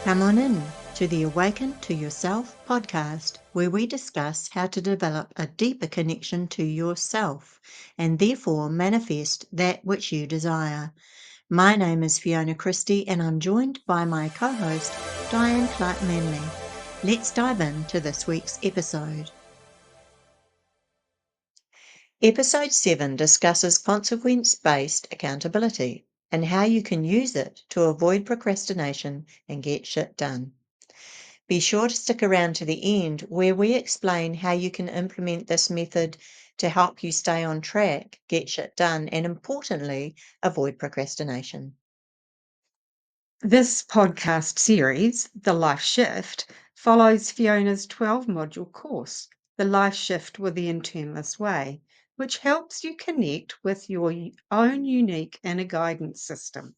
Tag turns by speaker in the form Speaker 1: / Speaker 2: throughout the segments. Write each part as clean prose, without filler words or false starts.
Speaker 1: Come on in to the Awaken to Yourself podcast, where we discuss how to develop a deeper connection to yourself and therefore manifest that which you desire. My name is Fiona Christie and I'm joined by my co host, Diane Clark Manley. Let's dive into this week's episode. Episode 7 discusses consequence based accountability and how you can use it to avoid procrastination and get shit done. Be sure to stick around to the end where we explain how you can implement this method to help you stay on track, get shit done, and importantly, avoid procrastination.
Speaker 2: This podcast series, The Life Shift, follows Fiona's 12-module course, The Life Shift with the Internalist Way, which helps you connect with your own unique inner guidance system.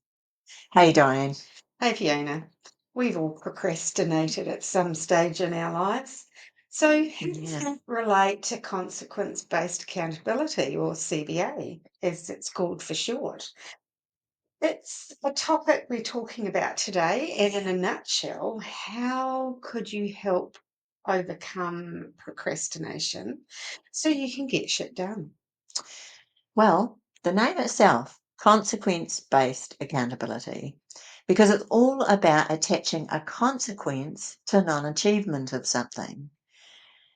Speaker 1: Hey, Diane.
Speaker 2: Hey, Fiona. We've all procrastinated at some stage in our lives. So, how does that relate to consequence-based accountability, or CBA, as it's called for short? It's a topic we're talking about today, and in a nutshell, how could you help overcome procrastination so you can get shit done?
Speaker 1: Well, the name itself, consequence based accountability, because it's all about attaching a consequence to non achievement of something.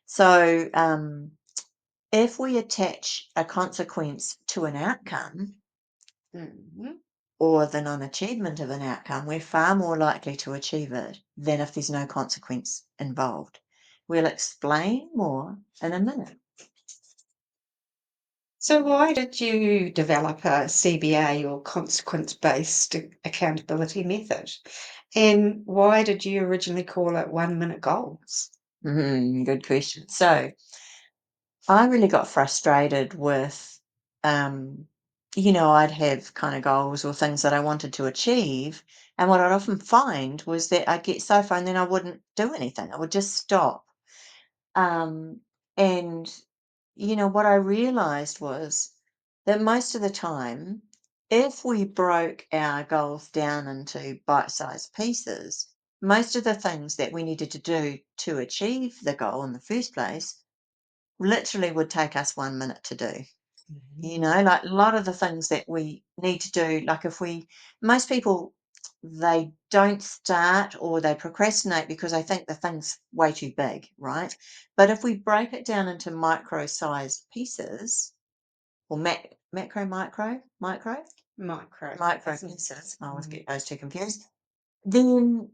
Speaker 1: So, if we attach a consequence to an outcome,
Speaker 2: Mhm.
Speaker 1: or the non-achievement of an outcome, we're far more likely to achieve it than if there's no consequence involved. We'll explain more in a minute.
Speaker 2: So, why did you develop a CBA or consequence based accountability method? And why did you originally call it 1 minute goals?
Speaker 1: Good question. So I really got frustrated with, I'd have kind of goals or things that I wanted to achieve. And what I'd often find was that I'd get so far and then I wouldn't do anything. I would just stop. Um, and what I realized was that most of the time, if we broke our goals down into bite-sized pieces, most of the things that we needed to do to achieve the goal in the first place literally would take us 1 minute to do. Like a lot of the things that we need to do, like most people, they don't start or they procrastinate because they think the thing's way too big, right? But if we break it down into micro-sized pieces, or micro pieces, I always get those two confused, then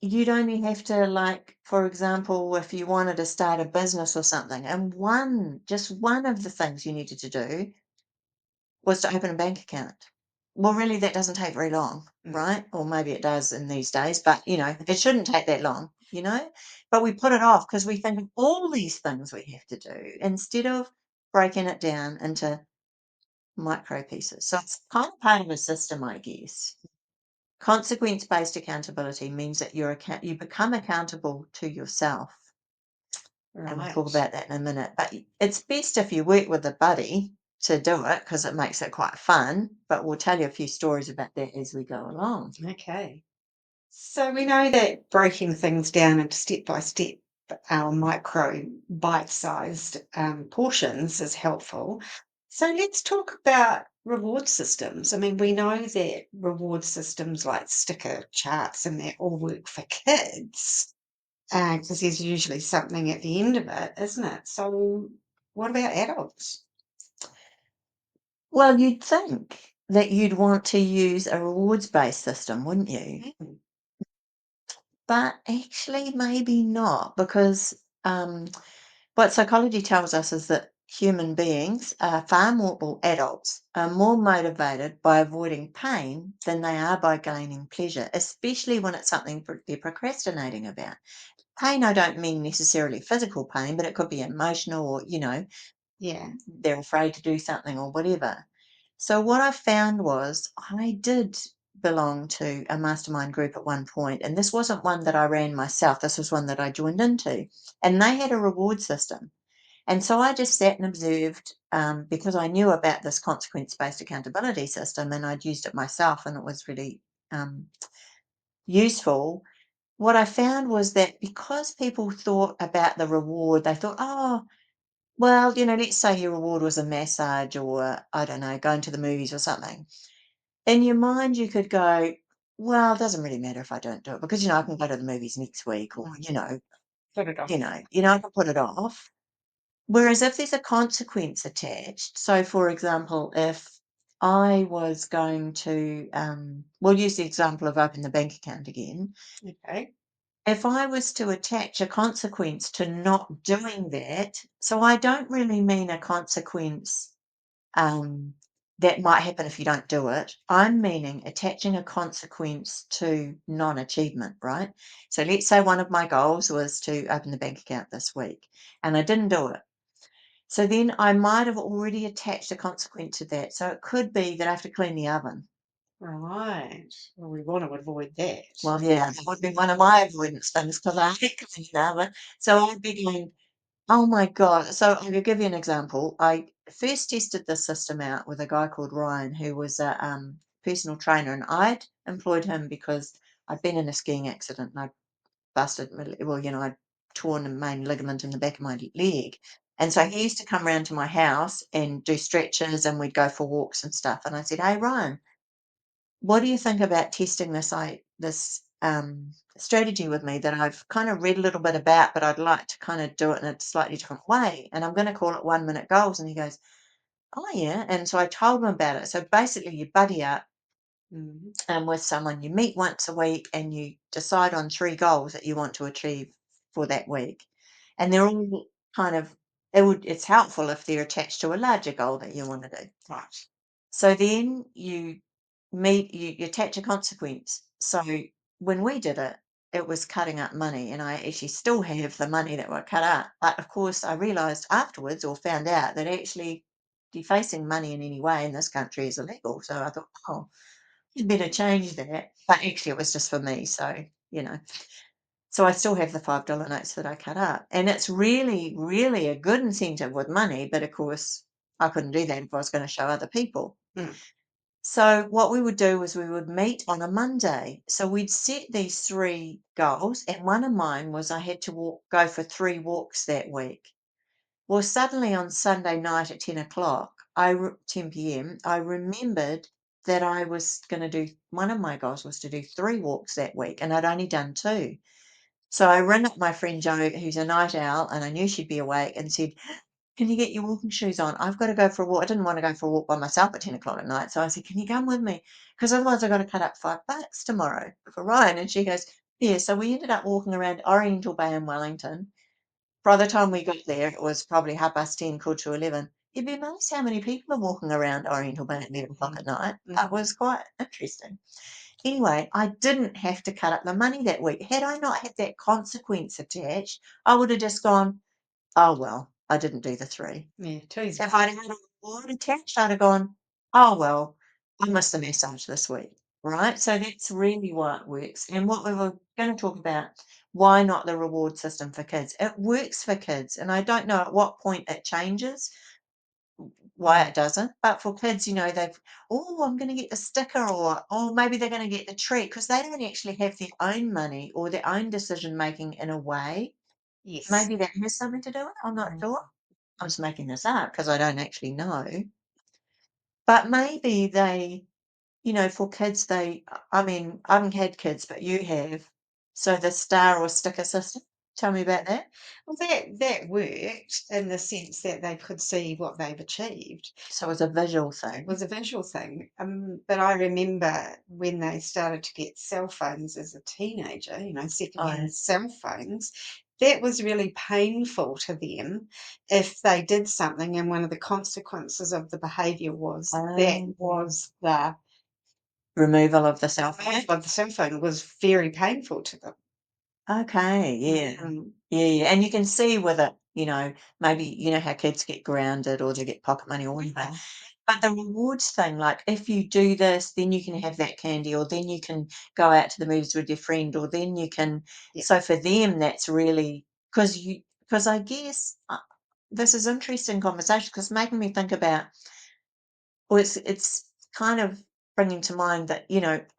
Speaker 1: you'd only have to, like, for example, if you wanted to start a business or something, and just one of the things you needed to do was to open a bank account. Well, really, that doesn't take very long, right? Or maybe it does in these days, but it shouldn't take that long. But we put it off because we think of all these things we have to do instead of breaking it down into micro pieces. So it's kind of part of a system, I guess. Consequence based accountability means that you become accountable to yourself. And we'll talk about that in a minute. But it's best if you work with a buddy to do it because it makes it quite fun. But we'll tell you a few stories about that as we go along.
Speaker 2: Okay. So we know that breaking things down into step by step, micro bite sized portions is helpful. So let's talk about reward systems. I mean, we know that reward systems like sticker charts and that all work for kids because there's usually something at the end of it, isn't it? So what about adults?
Speaker 1: Well, you'd think that you'd want to use a rewards based system, wouldn't you?
Speaker 2: Mm.
Speaker 1: But actually, maybe not, because what psychology tells us is that human beings are far more, well, adults are more motivated by avoiding pain than they are by gaining pleasure, especially when it's something they're procrastinating about. Pain, I don't mean necessarily physical pain, but it could be emotional or,
Speaker 2: Yeah.
Speaker 1: they're afraid to do something or whatever. So what I found was I did belong to a mastermind group at one point, and this wasn't one that I ran myself. This was one that I joined into, and they had a reward system. And so I just sat and observed because I knew about this consequence-based accountability system, and I'd used it myself, and it was really useful. what I found was that because people thought about the reward, they thought, "Oh, well, let's say your reward was a massage or, I don't know, going to the movies or something." In your mind, you could go, "Well, it doesn't really matter if I don't do it because, I can go to the movies next week or,
Speaker 2: Put it off.
Speaker 1: I can put it off." Whereas if there's a consequence attached, so for example, if I was going to, we'll use the example of open the bank account again.
Speaker 2: Okay.
Speaker 1: If I was to attach a consequence to not doing that, so I don't really mean a consequence um, that might happen if you don't do it. I'm meaning attaching a consequence to non achievement, right? So let's say one of my goals was to open the bank account this week and I didn't do it. So then I might have already attached a consequence to that. So it could be that I have to clean the oven.
Speaker 2: Right. Well, we want to avoid that.
Speaker 1: Well, yeah, that would be one of my avoidance things because I hate cleaning the oven. So I'd be going, oh my God. So I'll give you an example. I first tested this system out with a guy called Ryan, who was a personal trainer, and I'd employed him because I'd been in a skiing accident and I busted, I'd torn the main ligament in the back of my leg. And so he used to come round to my house and do stretches and we'd go for walks and stuff. And I said, "Hey, Ryan, what do you think about testing this strategy with me that I've kind of read a little bit about, but I'd like to kind of do it in a slightly different way. And I'm going to call it 1 minute goals." And he goes, "Oh, yeah." And so I told him about it. So basically, you buddy up
Speaker 2: Mhm.
Speaker 1: with someone, you meet once a week and you decide on 3 goals that you want to achieve for that week. And they're all kind of, it's helpful if they're attached to a larger goal that you want to do.
Speaker 2: Right.
Speaker 1: So then you attach a consequence. So when we did it, it was cutting up money, and I actually still have the money that were cut up. But of course, I realised afterwards or found out that actually defacing money in any way in this country is illegal. So I thought, oh, you'd better change that. But actually, it was just for me. So, you know, so I still have the $5 notes that I cut up. And it's really, really a good incentive with money. But of course, I couldn't do that if I was going to show other people.
Speaker 2: Mm.
Speaker 1: So what we would do is we would meet on a Monday. So we'd set these 3 goals, and one of mine was I had to go for 3 walks that week. Well, suddenly on Sunday night at 10 o'clock, 10 p.m., I remembered that I was going to do one of my goals was to do 3 walks that week, and I'd only done 2. So I rang up my friend Jo, who's a night owl, and I knew she'd be awake, and said, "Can you get your walking shoes on? I've got to go for a walk." I didn't want to go for a walk by myself at 10 o'clock at night. So I said, "Can you come with me? Because otherwise I've got to cut up $5 tomorrow for Ryan." And she goes, "Yeah." So we ended up walking around Oriental Bay in Wellington. By the time we got there, it was probably 10:30, quarter to 11. You'd be amazed how many people are walking around Oriental Bay at 11 o'clock at
Speaker 2: Mhm.
Speaker 1: night. That
Speaker 2: Mhm.
Speaker 1: was quite interesting. Anyway, I didn't have to cut up the money that week. Had I not had that consequence attached, I would have just gone, "Oh, well, I didn't do the 3."
Speaker 2: Yeah, too easy.
Speaker 1: If I'd had a reward attached, I'd have gone, "Oh, well, I missed the massage this week." Right? So that's really why it works. And what we were going to talk about, why not the reward system for kids? It works for kids. And I don't know at what point it changes, why it doesn't. But for kids, "Oh, I'm going to get the sticker," or, "Oh, maybe they're going to get the treat," because they don't actually have their own money or their own decision making in a way.
Speaker 2: Yes.
Speaker 1: Maybe that has something to do with it. I'm not
Speaker 2: Mm.
Speaker 1: sure. I'm just making this up because I don't actually know. But maybe for kids, I mean, I haven't had kids, but you have. So the star or sticker system, tell me about that.
Speaker 2: Well, that worked in the sense that they could see what they've achieved.
Speaker 1: So it's a visual
Speaker 2: It
Speaker 1: thing.
Speaker 2: was a visual thing. But I remember when they started to get cell phones as a teenager,
Speaker 1: Oh,
Speaker 2: secondhand cell phones, that was really painful to them if they did something and one of the consequences of the behaviour was that
Speaker 1: um,
Speaker 2: was the
Speaker 1: removal of the cell phone.
Speaker 2: removal of the cell phone was very painful to them.
Speaker 1: Okay, yeah.
Speaker 2: Mm.
Speaker 1: Yeah, yeah. And you can see with it, maybe how kids get grounded or they get pocket money or whatever.
Speaker 2: Yeah.
Speaker 1: But the rewards thing, like if you do this, then you can have that candy, or then you can go out to the movies with your friend, or then you can.
Speaker 2: Yeah.
Speaker 1: So for them, that's really because I guess this is interesting conversation because making me think about, well, it's kind of bringing to mind that,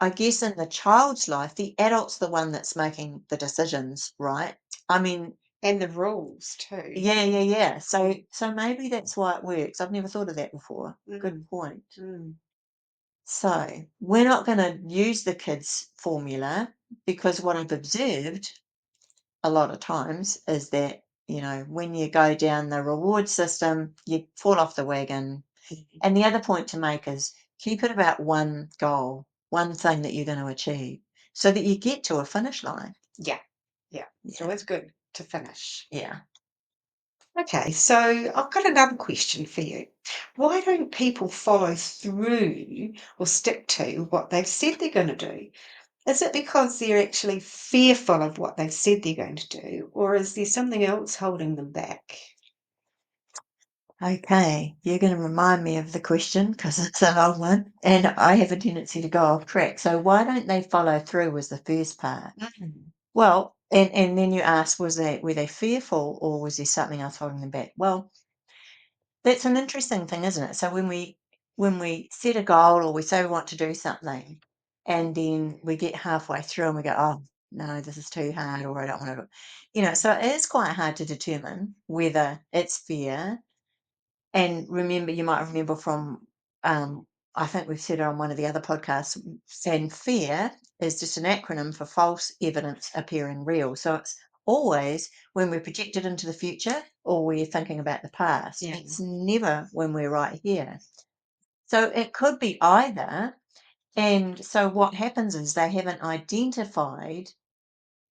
Speaker 1: I guess in the child's life, the adult's the one that's making the decisions, right? I mean,
Speaker 2: And the rules too.
Speaker 1: yeah, yeah, yeah. So maybe that's why it works. I've never thought of that before. Good
Speaker 2: Mm,
Speaker 1: point.
Speaker 2: mm,
Speaker 1: So we're not going to use the kids' formula because what I've observed a lot of times is that, when you go down the reward system, you fall off the wagon.
Speaker 2: mm.
Speaker 1: And the other point to make is keep it about one goal, one thing that you're going to achieve so that you get to a finish line.
Speaker 2: Yeah, yeah. It's
Speaker 1: Yeah.
Speaker 2: always good to finish.
Speaker 1: Yeah.
Speaker 2: Okay, so I've got another question for you. Why don't people follow through or stick to what they've said they're going to do? Is it because they're actually fearful of what they've said they're going to do, or is there something else holding them back?
Speaker 1: Okay. You're going to remind me of the question because it's a long one and I have a tendency to go off track. So why don't they follow through was the first part.
Speaker 2: Mm,
Speaker 1: Well, and then you asked, were they fearful or was there something else holding them back? Well, that's an interesting thing, isn't it? So when we set a goal or we say we want to do something, and then we get halfway through and we go, oh no, this is too hard, or I don't want to, So it is quite hard to determine whether it's fear. And remember, you might remember from, I think we've said it on one of the other podcasts, saying fear is just an acronym for false evidence appearing real. So it's always when we're projected into the future or we're thinking about the past.
Speaker 2: yeah.
Speaker 1: It's never when we're right here. So it could be either. And so what happens is they haven't identified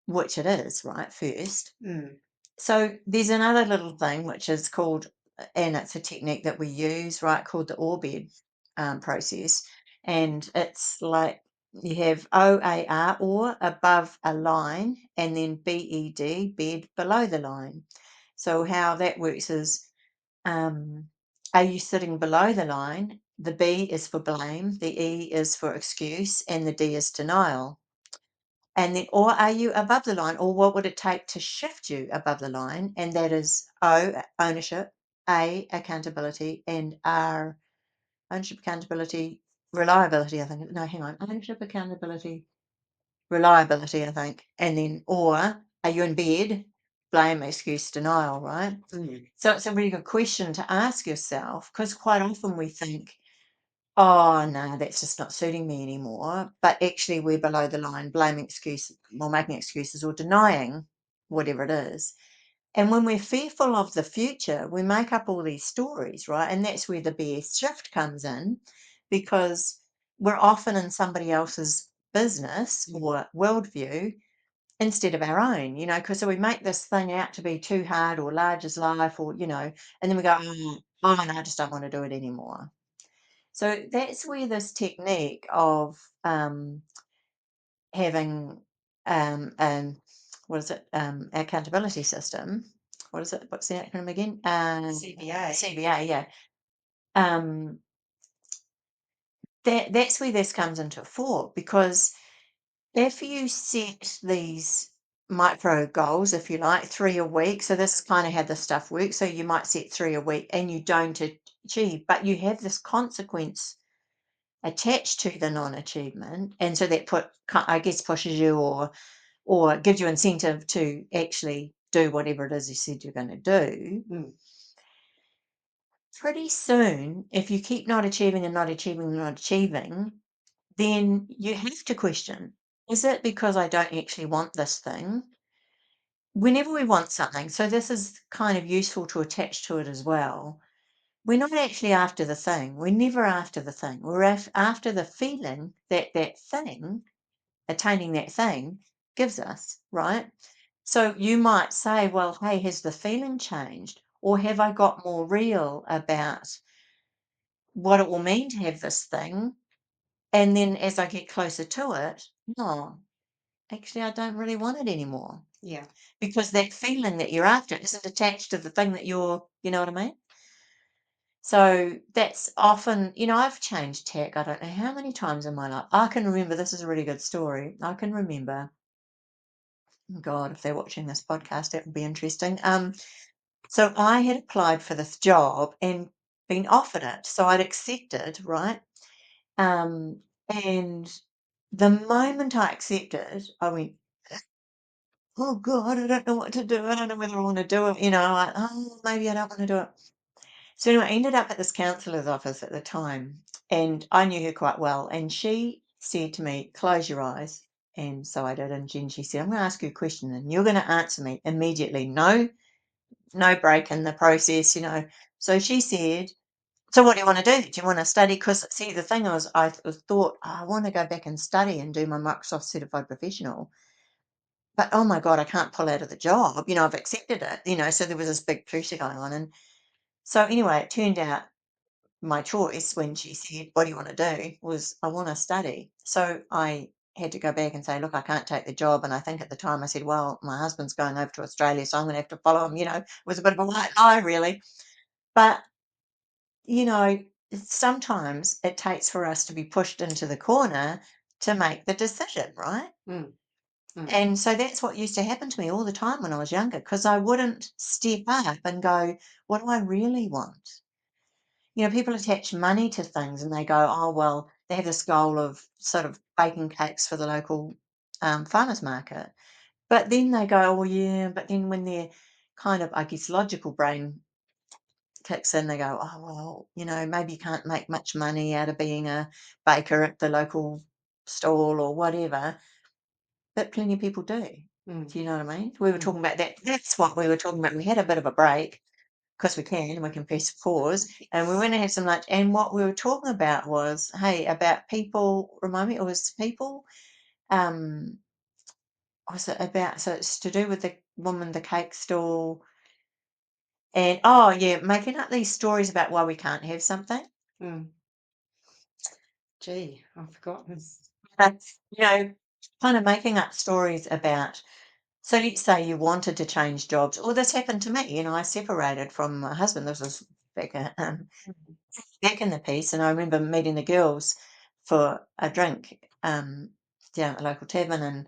Speaker 1: which it is, right, first.
Speaker 2: Mm,
Speaker 1: So there's another little thing which is called, and it's a technique that we use, right, called the orbed process. And it's like you have OAR, or above a line, and then BED, bed, below the line. So how that works is, are you sitting below the line? The B is for blame, the E is for excuse, and the D is denial. And then, or are you above the line, or what would it take to shift you above the line? And that is O, ownership, A, accountability, and R, ownership, accountability, reliability, I think. No, hang on. Ownership, accountability, reliability, I think. And then, or are you in bed? Blame, excuse, denial, right?
Speaker 2: mm,
Speaker 1: So it's a really good question to ask yourself because quite often we think, oh, no, that's just not suiting me anymore. But actually, we're below the line, blaming excuses or making excuses or denying whatever it is. And when we're fearful of the future, we make up all these stories, right? And that's where the BS shift comes in because we're often in somebody else's business
Speaker 2: mm.
Speaker 1: or worldview instead of our own, because so we make this thing out to be too hard or large as life or, and then we go, oh, no, I just don't want to do it anymore. So that's where this technique of having what is it? Accountability system. What is it? What's the acronym again?
Speaker 2: CBA.
Speaker 1: CBA. Yeah. Um, that's where this comes into fore because if you set these micro goals, if you like, 3 a week. So this is kind of how this stuff works. So you might set 3 a week and you don't achieve, but you have this consequence attached to the non-achievement, and so that I guess pushes you or gives you incentive to actually do whatever it is you said you're going to do.
Speaker 2: Mm,
Speaker 1: Pretty soon, if you keep not achieving and not achieving and not achieving, then you have to question, is it because I don't actually want this thing? Whenever we want something, so this is kind of useful to attach to it as well. We're not actually after the thing. We're never after the thing. We're after the feeling that that thing, attaining that thing, gives us, right? So you might say, well, hey, has the feeling changed? Or have I got more real about what it will mean to have this thing? And then as I get closer to it, no, actually, I don't really want it anymore
Speaker 2: yeah.
Speaker 1: because that feeling that you're after isn't attached to the thing that you know what I mean? So that's often, I've changed tech. I don't know how many times in my life. I can remember, this is a really good story. I can remember, God, if they're watching this podcast, that would be interesting. So I had applied for this job and been offered it. So I'd accepted, right? Um, And the moment I accepted, I went, "Oh God, I don't know what to do. I don't know whether I want to do it." Like, "Oh, maybe I don't want to do it." So anyway, I ended up at this counsellor's office at the time, and I knew her quite well. And she said to me, "Close your eyes." And so I did. And then she said, "I'm going to ask you a question, and you're going to answer me immediately. No, no break in the process." So she said, "So what do you want to do? Do you want to study?" Because see, the thing was, thought, "Oh, I want to go back and study and do my Microsoft Certified Professional." But oh my God, I can't pull out of the job. I've accepted it. So there was this big pressure going on. And so anyway, it turned out my choice when she said, "What do you want to do?" was, "I want to study." So I had to go back and say, "Look, I can't take the job." And I think at the time I said, "Well, my husband's going over to Australia, so I'm going to have to follow him." It was a bit of a white lie, really. But, you know, sometimes it takes for us to be pushed into the corner to make the decision, right?
Speaker 2: Mm, mm.
Speaker 1: And so that's what used to happen to me all the time when I was younger, because I wouldn't step up and go, "What do I really want?" People attach money to things and they go, "Oh, well," they have this goal of sort of baking cakes for the local farmers market. But then they go, "Oh, yeah," but then when their kind of, I guess, logical brain kicks in, they go, "Oh, well, maybe you can't make much money out of being a baker at the local stall or whatever." But plenty of people do.
Speaker 2: Mm,
Speaker 1: Do you know what I mean? We were
Speaker 2: mm.
Speaker 1: talking about that. That's what we were talking about. We had a bit of a break because we can and we can press pause. And we went and had some lunch. And what we were talking about was, hey, about people, remind me, it was people, um, was it about, so it's to do with the woman, the cake stall. And oh, yeah, making up these stories about why we can't have something.
Speaker 2: Mm. Gee, I've forgotten.
Speaker 1: That's, kind of making up stories about. So let's say you wanted to change jobs, or this happened to me. I separated from my husband. This was back,
Speaker 2: Mm,
Speaker 1: back in the piece, and I remember meeting the girls for a drink down at the local tavern, and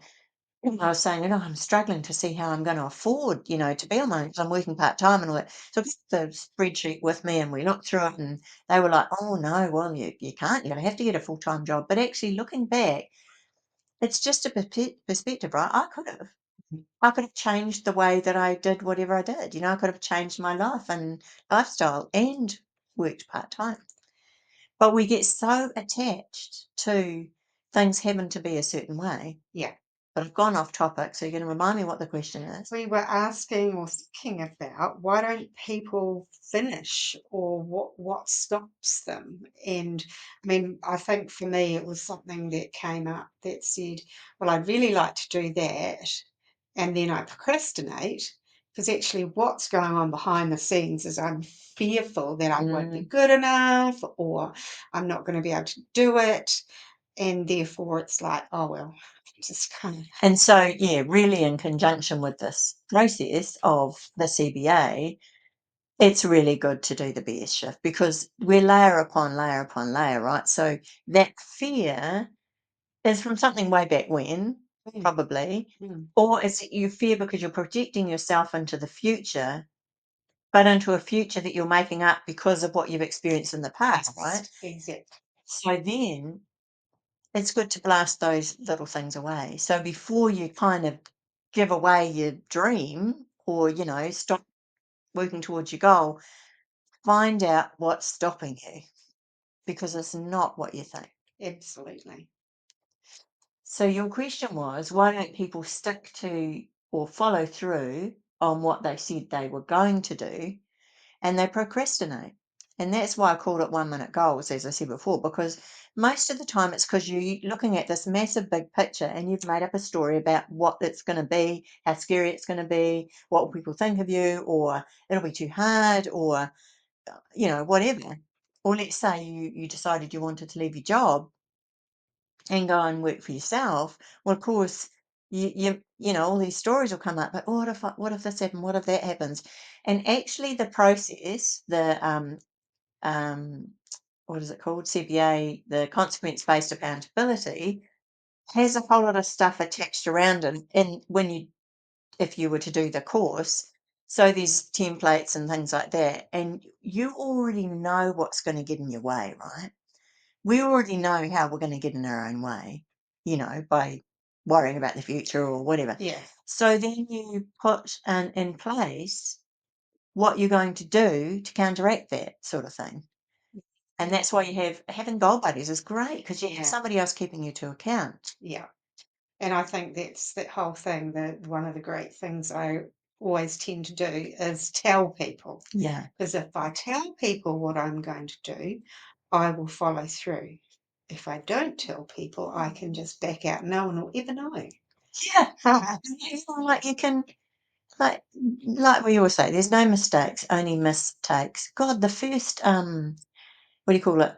Speaker 1: I was saying, I'm struggling to see how I'm going to afford, to be on my own because I'm working part time and all that. So I got the spreadsheet with me, and we looked through it, and they were like, "Oh no, well you can't. You're going to have to get a full time job." But actually, looking back, it's just a perspective, right?
Speaker 2: mm.
Speaker 1: I could have changed the way that I did whatever I did. I could have changed my life and lifestyle and worked part time. But we get so attached to things having to be a certain way.
Speaker 2: Yeah.
Speaker 1: But I've gone off topic, so you're going to remind me what the question is.
Speaker 2: We were asking or thinking about why don't people finish or what stops them? And I mean, I think for me it was something that came up that said, well, I'd really like to do that. And then I procrastinate because actually what's going on behind the scenes is I'm fearful that I won't be
Speaker 1: Mm.
Speaker 2: good enough or I'm not going to be able to do it. And therefore it's like, oh well, just kind of
Speaker 1: And so, yeah, really in conjunction with this process of the CBA, it's really good to do the BS shift because we're layer upon layer upon layer, right? So that fear is from something way back when,
Speaker 2: mm,
Speaker 1: probably,
Speaker 2: mm,
Speaker 1: or is it you fear because you're projecting yourself into the future, but into a future that you're making up because of what you've experienced in the past, right?
Speaker 2: exactly.
Speaker 1: So then it's good to blast those little things away. So before you kind of give away your dream or, stop working towards your goal, find out what's stopping you because it's not what you think.
Speaker 2: Absolutely.
Speaker 1: So your question was, why don't people stick to or follow through on what they said they were going to do and they procrastinate? And that's why I called it 1 minute goals, as I said before, because most of the time it's because you're looking at this massive big picture and you've made up a story about what it's going to be, how scary it's going to be, what will people think of you, or it'll be too hard, or, whatever. Or let's say you decided you wanted to leave your job and go and work for yourself. Well, of course, all these stories will come up. But what if this happened? What if that happens? And actually, the process, the um, what is it called? CPA, the consequence based accountability, has a whole lot of stuff attached around it. And if you were to do the course, so there's templates and things like that, and you already know what's going to get in your way, right? we already know how we're going to get in our own way, by worrying about the future or whatever.
Speaker 2: Yeah.
Speaker 1: So then you put in place what you're going to do to counteract that sort of thing. And that's why having goal buddies is great because you have
Speaker 2: Yeah.
Speaker 1: somebody else keeping you to account.
Speaker 2: Yeah. And I think that's that whole thing that one of the great things I always tend to do is tell people.
Speaker 1: Yeah.
Speaker 2: Because if I tell people what I'm going to do, I will follow through. If I don't tell people, I can just back out. No one will ever know.
Speaker 1: Yeah. Like you can, like we always say, there's no mistakes, only mistakes. God, the first what do you call it?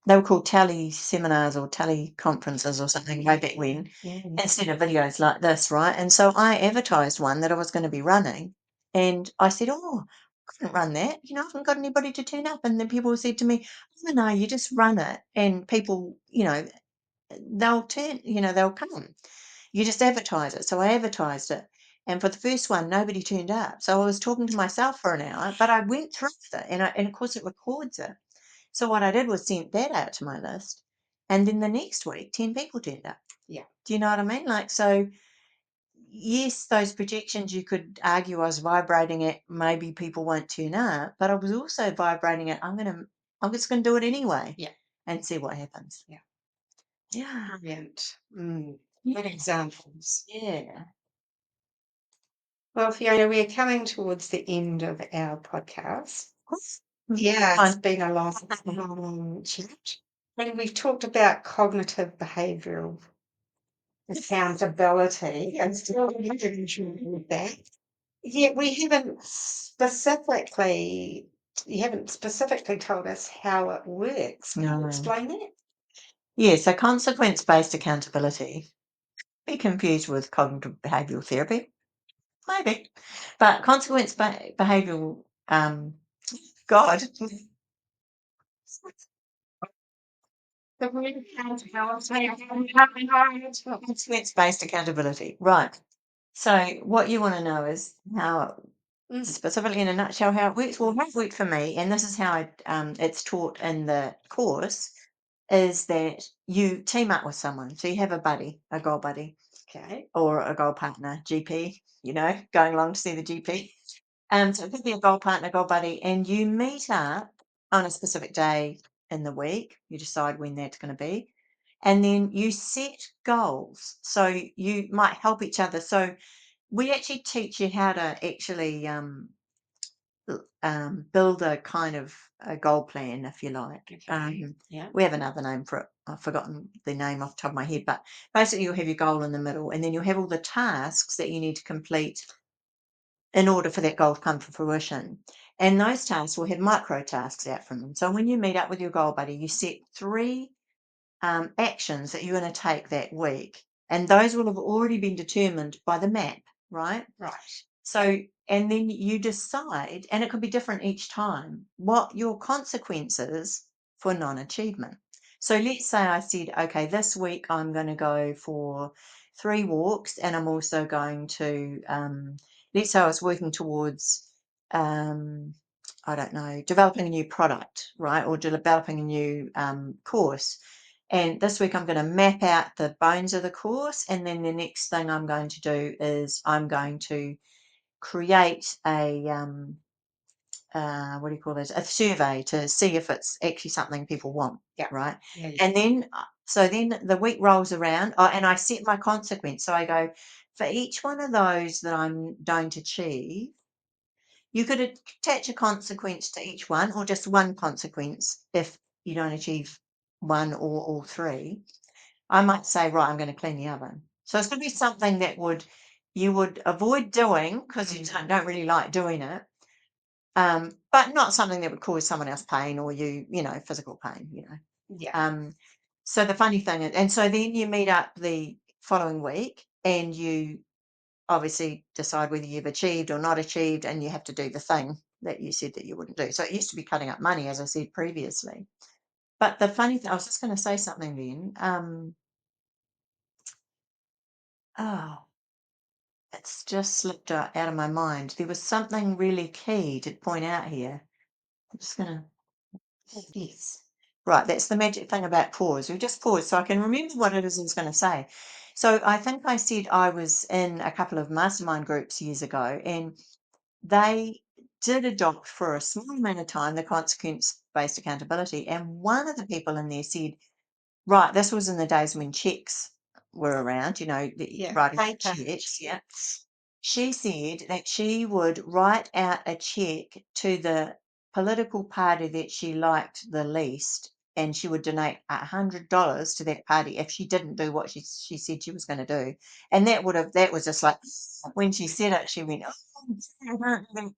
Speaker 1: They were called tele seminars or tele conferences or something way back when,
Speaker 2: Yeah.
Speaker 1: instead of videos like this, right? And so I advertised one that I was going to be running, and I said, "Oh, I couldn't run that. I haven't got anybody to turn up." And then people said to me, "Oh no, you just run it, and people, they'll come. You just advertise it." So I advertised it. And for the first one, nobody turned up. So I was talking to myself for an hour, but I went through it, and of course it records it. So what I did was sent that out to my list, and then the next week, 10 people turned up.
Speaker 2: Yeah.
Speaker 1: Do you know what I mean? Like, so yes, those projections you could argue I was vibrating at, maybe people won't turn up, but I was also vibrating at, I'm just gonna do it anyway
Speaker 2: Yeah.
Speaker 1: and see what happens.
Speaker 2: Yeah.
Speaker 1: Yeah.
Speaker 2: Brilliant. Good
Speaker 1: Yeah.
Speaker 2: examples.
Speaker 1: Yeah.
Speaker 2: Well, Fiona, we're coming towards the end of our podcast. Yeah, it's
Speaker 1: Fine.
Speaker 2: been a long chat. And we've talked about cognitive behavioural accountability and still with that. Yet you haven't specifically told us how it works. Can you
Speaker 1: No.
Speaker 2: explain that?
Speaker 1: Yeah, so consequence-based accountability, be confused with cognitive behavioral therapy. Maybe. But consequence behavioral, God,
Speaker 2: The word accountability.
Speaker 1: consequence based accountability. Right. So, what you want to know is how, specifically in a nutshell, how it works. Well, how it worked for me, and this is how it's taught in the course, is that you team up with someone. So, you have a buddy, a goal buddy,
Speaker 2: Okay.
Speaker 1: or a goal partner, GP, going along to see the GP. So it could be a goal partner, goal buddy, and you meet up on a specific day in the week. You decide when that's going to be, and then you set goals. So you might help each other. So we actually teach you how to actually build a kind of a goal plan, if you like.
Speaker 2: Okay. Yeah.
Speaker 1: We have another name for it. I've forgotten the name off the top of my head, but basically you'll have your goal in the middle, and then you'll have all the tasks that you need to complete in order for that goal to come to fruition. And those tasks will have micro tasks out from them. So when you meet up with your goal buddy, you set three actions that you're going to take that week. And those will have already been determined by the map, right?
Speaker 2: Right.
Speaker 1: So, and then you decide, and it could be different each time, what your consequences for non achievement. So, let's say I said, okay, this week I'm going to go for 3 walks, and I'm also going to, let's say I was working towards, um, I don't know, developing a new product, right? Or developing a new course. And this week I'm going to map out the bones of the course. And then the next thing I'm going to do is I'm going to create a what do you call this? A survey to see if it's actually something people want,
Speaker 2: Yeah.
Speaker 1: right?
Speaker 2: Yeah.
Speaker 1: And then so then the week rolls around, and I set my consequence. So I go, for each one of those that I'm going to achieve, you could attach a consequence to each one, or just one consequence if you don't achieve one or all three. I might say, right, I'm going to clean the oven. So it's going to be something that you would avoid doing because you don't really like doing it, but not something that would cause someone else pain or physical pain.
Speaker 2: Yeah.
Speaker 1: So the funny thing is, and so then you meet up the following week and you obviously decide whether you've achieved or not achieved, and you have to do the thing that you said that you wouldn't do. So it used to be cutting up money, as I said previously. But the funny thing, I was just going to say something then. Oh, it's just slipped out of my mind. There was something really key to point out here. I'm just gonna. Yes. Right, that's the magic thing about pause. We just pause so I can remember what it is I was going to say. So I think I said I was in a couple of mastermind groups years ago, and they did adopt for a small amount of time the consequence-based accountability. And one of the people in there said, right, this was in the days when checks were around,
Speaker 2: Yeah,
Speaker 1: writing
Speaker 2: paper
Speaker 1: checks, yeah.
Speaker 2: checks.
Speaker 1: She said that she would write out a check to the political party that she liked the least, and she would donate $100 to that party if she didn't do what she said she was going to do. And that was just like when she said it, she went, oh.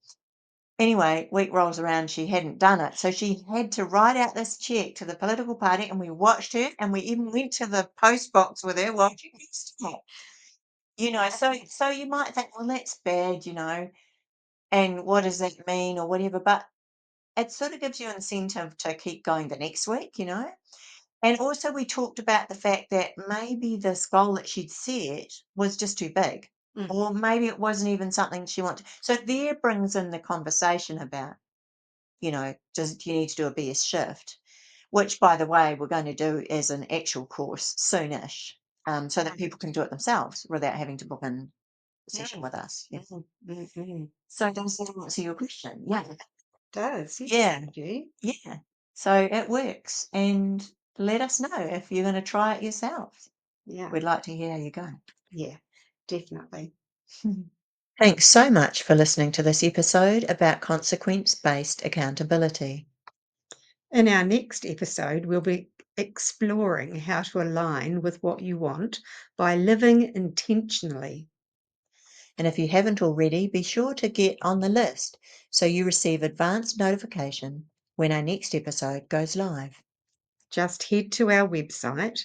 Speaker 1: Anyway, week rolls around, she hadn't done it. So she had to write out this check to the political party, and we watched her, and we even went to the post box with her while she fixed it. So you might think, well, that's bad, and what does that mean or whatever, but it sort of gives you incentive to keep going the next week. And also we talked about the fact that maybe this goal that she'd set was just too big,
Speaker 2: Mm,
Speaker 1: or maybe it wasn't even something she wanted. So there brings in the conversation about, do you need to do a BS shift? Which, by the way, we're going to do as an actual course soonish, so that people
Speaker 2: right.
Speaker 1: can do it themselves without having to book in a session
Speaker 2: Mm,
Speaker 1: with us. Yeah.
Speaker 2: mm, mm, mm.
Speaker 1: So does that answer your question? Yeah.
Speaker 2: Does, yes,
Speaker 1: Yeah.
Speaker 2: thank you.
Speaker 1: Yeah. So it works. And let us know if you're going to try it yourself.
Speaker 2: Yeah,
Speaker 1: We'd like to hear how you go.
Speaker 2: yeah, definitely.
Speaker 1: Thanks so much for listening to this episode about consequence based accountability.
Speaker 2: In our next episode, we'll be exploring how to align with what you want by living intentionally.
Speaker 1: And if you haven't already, be sure to get on the list so you receive advanced notification when our next episode goes live.
Speaker 2: Just head to our website,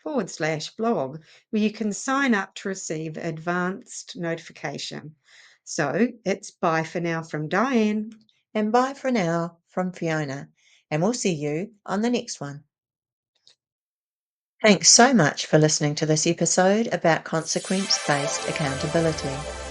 Speaker 2: www.theawakenedguru.com/blog, where you can sign up to receive advanced notification. So it's bye for now from Diane.
Speaker 1: And bye for now from Fiona, and we'll see you on the next one. Thanks so much for listening to this episode about consequence based accountability.